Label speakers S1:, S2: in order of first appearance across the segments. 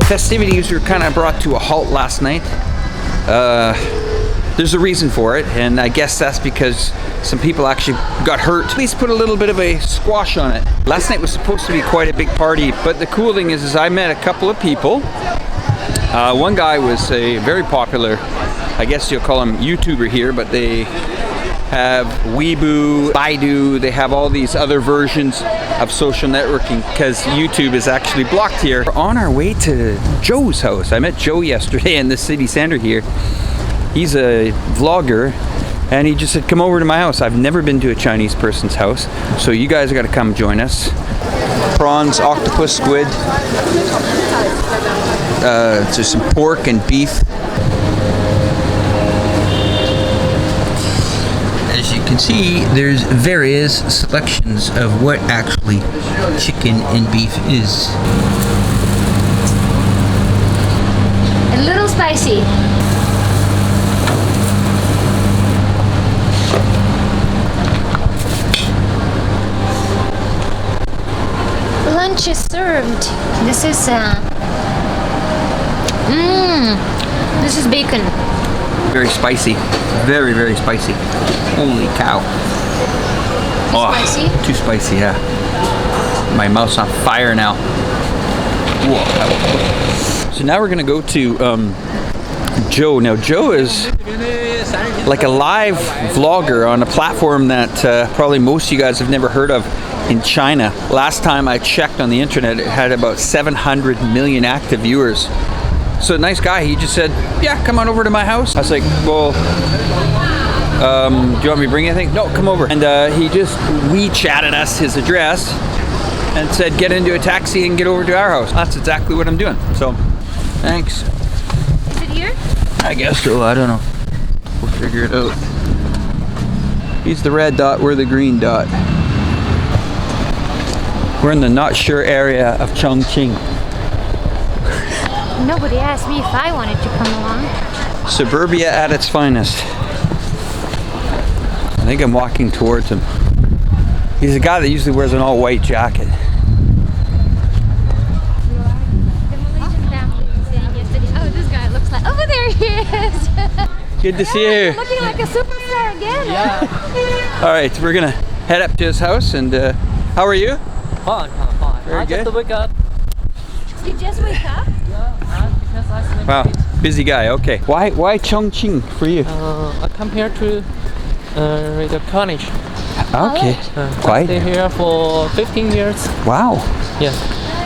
S1: Festivities were kind of brought to a halt last night. There's a reason for it, and I guess that's because some people actually got hurt. At least put a little bit of a squash on it. Last night was supposed to be quite a big party, but the cool thing is I met a couple of people. One guy was a very popular, I guess you'll call him YouTuber here, but they have Weibo, Baidu, they have all these other versions of social networking because YouTube is actually blocked here. We're on our way to Joe's house. I met Joe yesterday in the city center here. He's a vlogger and he just said, come over to my house. I've never been to a Chinese person's house, so you guys are gotta come join us. Prawns, octopus, squid. There's some pork and beef. As you can see, there's various selections of what actually chicken and beef is.
S2: A little spicy. Lunch is served. This is this is bacon.
S1: Very spicy. Very, very spicy. Holy cow.
S2: Too spicy?
S1: Too spicy, yeah. My mouth's on fire now. Whoa. So now we're gonna go to Joe. Now Joe is like a live vlogger on a platform that probably most of you guys have never heard of in China. Last time I checked on the internet, it had about 700 million active viewers. So nice guy, he just said, yeah, come on over to my house. I was like, well, do you want me to bring anything? No, come over. And he just WeChatted us his address and said, get into a taxi and get over to our house. That's exactly what I'm doing. So, thanks.
S2: Is it here?
S1: I guess so, I don't know. We'll figure it out. He's the red dot, we're the green dot. We're in the not sure area of Chongqing.
S2: Nobody asked me if I wanted to come along.
S1: Suburbia at its finest. I think I'm walking towards him. He's a guy that usually wears an all-white jacket.
S2: Oh, this guy looks like... Oh, there he is!
S1: Good to see you.
S2: Looking like a superstar again.
S3: Yeah.
S1: All right, we're gonna head up to his house and how are you?
S3: Fine, fine.
S1: Very
S3: I
S1: good.
S3: just wake up.
S2: You just wake up?
S3: Yeah, because I sleep
S1: Wow,
S3: late.
S1: busy guy. Okay. Why Chongqing for you?
S3: I come here to the college.
S1: Okay.
S3: I
S1: Quite.
S3: stay here for 15 years.
S1: Wow.
S3: Yeah.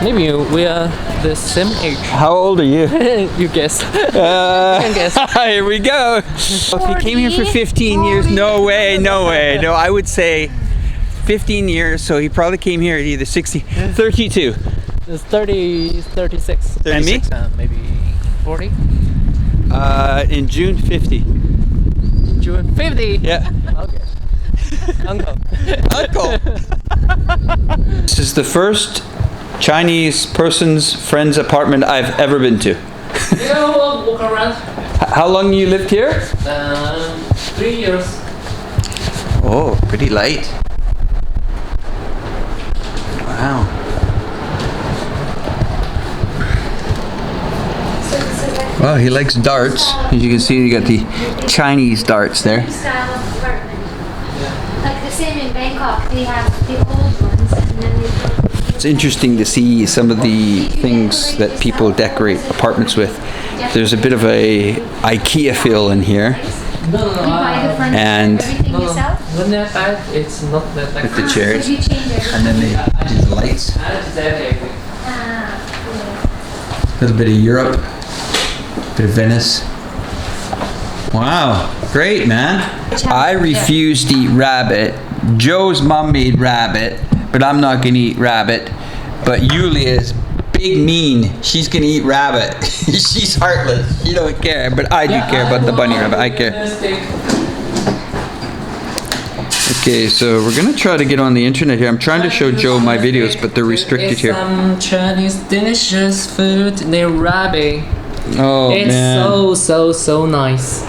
S3: Maybe we are the same age.
S1: How old are you?
S3: You guess.
S1: Can
S3: guess.
S1: Here we go. If he came here for 15 years, no way, no way. No, I would say 15 years, so he probably came here at either 60, 32.
S3: It's 30, 36.
S1: And me?
S3: Maybe 40.
S1: In June, 50.
S3: June 50.
S1: Yeah.
S3: Okay. Uncle.
S1: Uncle. This is the first Chinese person's friend's apartment I've ever been to.
S3: Yeah, we'll walk around.
S1: How long you lived here?
S3: 3 years.
S1: Oh, pretty light. Wow. Well, he likes darts. As you can see, you got the Chinese darts there.
S2: Style of apartment. Like the same in Bangkok, they have the old ones and then they...
S1: It's interesting to see some of the things that people decorate apartments with. There's a bit of a IKEA feel in here.
S2: You buy the furniture,
S1: And-
S2: everything yourself?
S3: When they're bad, it's not that like
S1: With the chairs.
S2: So you change everything?
S1: And then they do the lights.
S2: Ah,
S1: A little bit of Europe. Bit of Venice. Wow, great man. I refuse to eat rabbit. Joe's mom made rabbit, but I'm not gonna eat rabbit. But Yulia's big mean. She's gonna eat rabbit. She's heartless. She don't care, but I do care about the bunny rabbit. I care. Okay, so we're gonna try to get on the internet here. I'm trying to show Joe my videos, but they're restricted here.
S3: Some Chinese delicious food near rabbit.
S1: Oh
S3: It's
S1: man.
S3: so nice.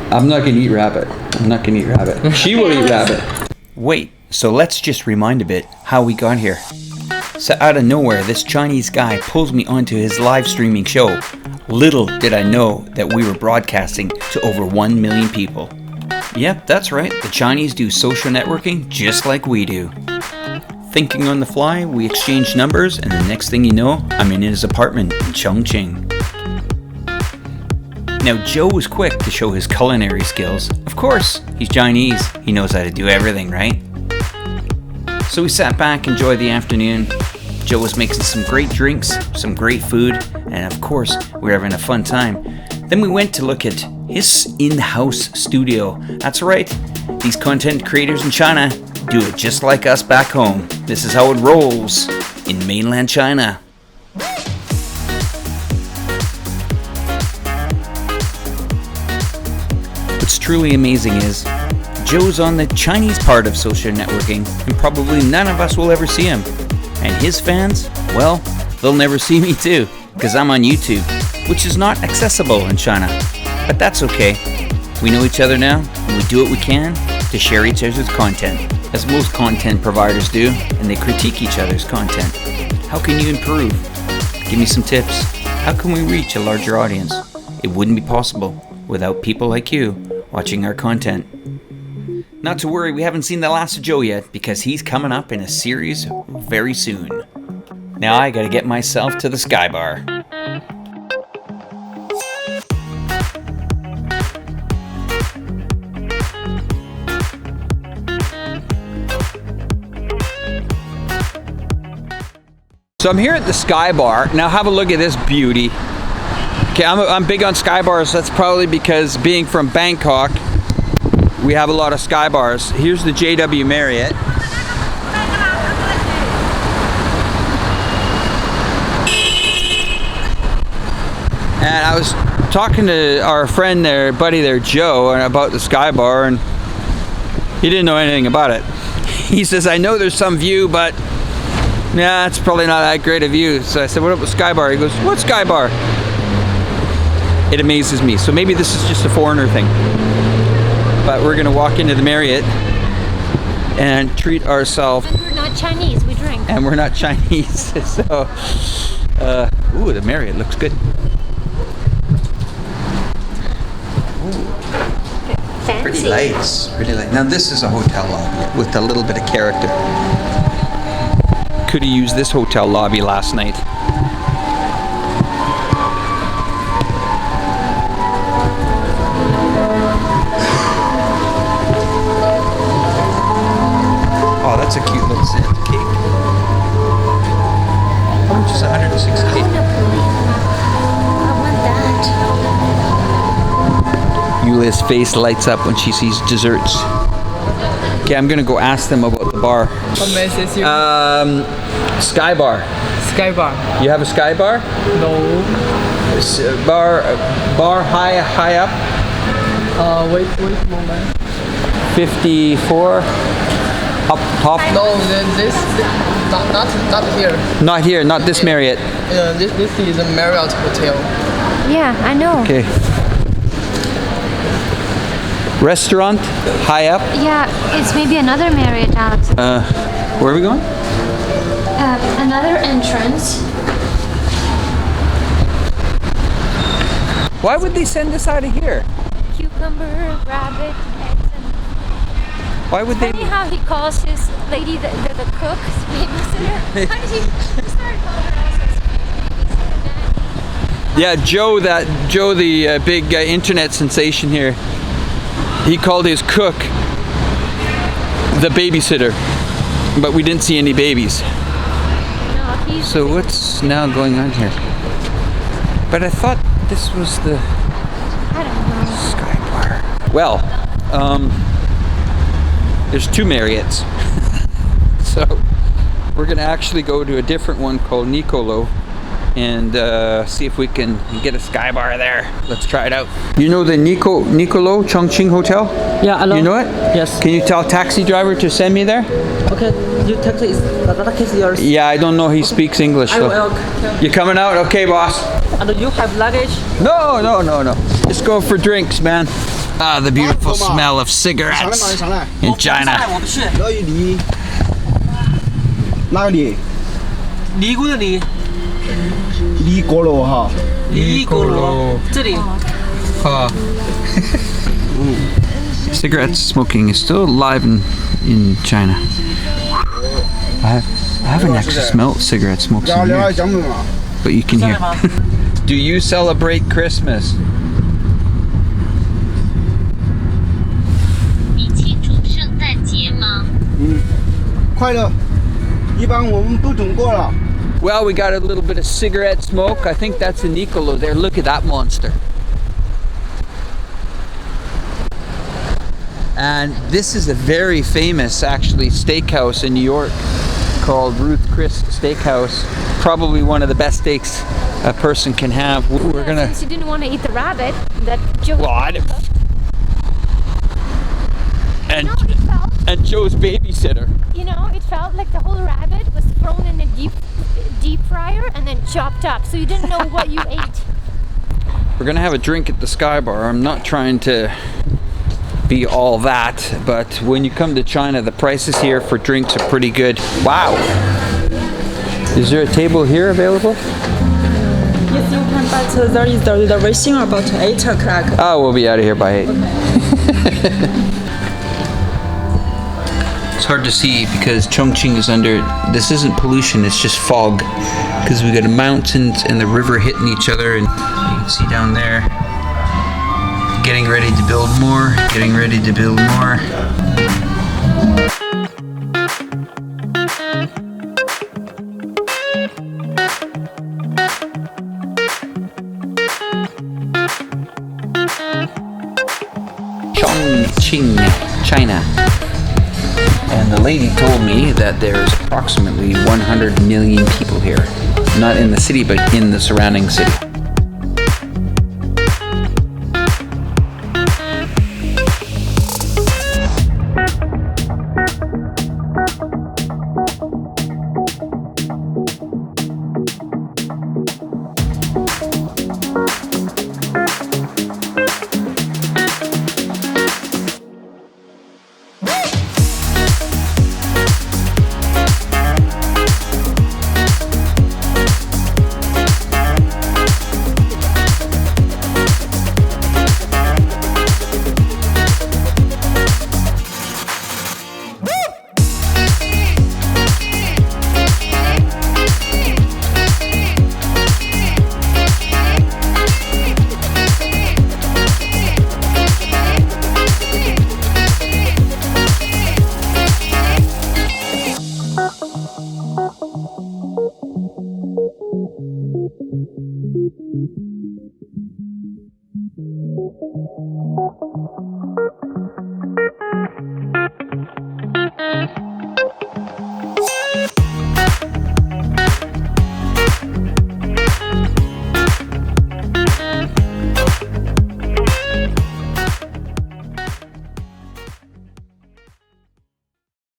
S1: I'm not gonna eat rabbit. I'm not gonna eat rabbit. She will eat rabbit. Wait, so let's just rewind a bit how we got here. So out of nowhere, this Chinese guy pulls me onto his live streaming show. Little did I know that we were broadcasting to over 1 million people. Yep, that's right. The Chinese do social networking just like we do. Thinking on the fly, we exchanged numbers, and the next thing you know, I'm in his apartment in Chongqing. Now, Joe was quick to show his culinary skills. Of course, he's Chinese. He knows how to do everything, right? So we sat back, enjoyed the afternoon. Joe was making some great drinks, some great food, and of course, we were having a fun time. Then we went to look at his in-house studio. That's right, these content creators in China do it just like us back home. This is how it rolls in mainland China. What's truly amazing is Joe's on the Chinese part of social networking, and probably none of us will ever see him. And his fans, well, they'll never see me too, because I'm on YouTube, which is not accessible in China. But that's okay. We know each other now, and we do what we can to share each other's content, as most content providers do, and they critique each other's content. How can you improve? Give me some tips. How can we reach a larger audience? It wouldn't be possible without people like you watching our content. Not to worry, we haven't seen the last of Joe yet, because he's coming up in a series very soon. Now I gotta get myself to the SKYBAR. So I'm here at the SKYBAR. Now have a look at this beauty. Okay, I'm big on SKYBARs. That's probably because being from Bangkok, we have a lot of SKYBARs. Here's the JW Marriott. And I was talking to our friend there, buddy there, Joe, about the SKYBAR, and he didn't know anything about it. He says, I know there's some view, but yeah, it's probably not that great a view. So I said, what about SKYBAR? He goes, what's SKYBAR? It amazes me. So maybe this is just a foreigner thing. But we're gonna walk into the Marriott and treat ourselves.
S2: But we're not Chinese, we drink.
S1: And we're not Chinese, so ooh, the Marriott looks good.
S2: Fancy.
S1: Pretty lights, pretty light. Now this is a hotel lobby with a little bit of character. Could have used this hotel lobby last night. Oh, that's a cute little Santa cake. How much is 168?
S2: I want that.
S1: Yulia's face lights up when she sees desserts. Okay, I'm gonna go ask them about the bar.
S3: What message you?
S1: SKYBAR.
S3: SKYBAR.
S1: You have a SKYBAR?
S3: No.
S1: It's a bar high up.
S3: Wait a moment.
S1: 54 up top.
S3: No, this not here.
S1: Not here, not this Marriott.
S3: This is a Marriott hotel.
S2: Yeah, I know.
S1: Okay. Restaurant high up.
S2: Yeah, it's maybe another Marriott, Alex.
S1: Where are we going?
S2: Another entrance.
S1: Why would they send us out of here?
S2: Cucumber, rabbit, eggs, and...
S1: Why would they?
S2: Funny how he calls his lady the cook, babysitter. How did he start calling her also babysitter?
S1: Yeah, Joe, the big internet sensation here. He called his cook the babysitter, but we didn't see any babies.
S2: No, he's...
S1: So what's now going on here? But I thought this was the
S2: I don't know.
S1: SKYBAR. Well, there's two Marriotts. So we're gonna actually go to a different one called Nicolo. and see if we can get a SKYBAR there. Let's try it out. You know the Nicolo Chongqing Hotel?
S3: Yeah, hello.
S1: You know it?
S3: Yes.
S1: Can you tell taxi driver to send me there?
S3: Okay, you taxi is that case yours.
S1: Yeah, I don't know he speaks English.
S3: I
S1: So.
S3: will.
S1: You coming out? Okay, boss.
S3: And you have luggage?
S1: No. Just go for drinks, man. Ah, the beautiful smell of cigarettes in China.
S4: 可以离哪个离？
S3: 离姑的离，
S4: 离锅炉哈。
S3: 离锅炉这里。
S1: Cigarette smoking is still alive in China. I haven't actually smelled cigarette smoke in years, but you can hear. Do you celebrate Christmas?
S5: 你庆祝圣诞节吗？
S4: 快乐。一般我们不准过了。
S1: Well, we got a little bit of cigarette smoke. I think that's a Nicolo there. Look at that monster. And this is a very famous, actually, steakhouse in New York called Ruth Chris Steakhouse. Probably one of the best steaks a person can have. We're gonna.
S2: Since you didn't want to eat the rabbit, that Joe.
S1: Well, I didn't. And,
S2: No, it felt.
S1: and Joe's babysitter.
S2: You know, it felt like the whole rabbit was thrown in a deep fryer and then chopped up, so you didn't know what you ate.
S1: We're gonna have a drink at the SKYBAR. I'm not trying to be all that, but when you come to China, the prices here for drinks are pretty good. Wow! Is there a table here available?
S6: Yes, you can, but there is the reservation about 8 o'clock.
S1: Oh, we'll be out of here by 8. It's hard to see because Chongqing is under, this isn't pollution, it's just fog. Because we got the mountains and the river hitting each other, and you can see down there. Getting ready to build more, getting ready to build more. Chongqing, China. And the lady told me that there's approximately 100 million people here. Not in the city, but in the surrounding city.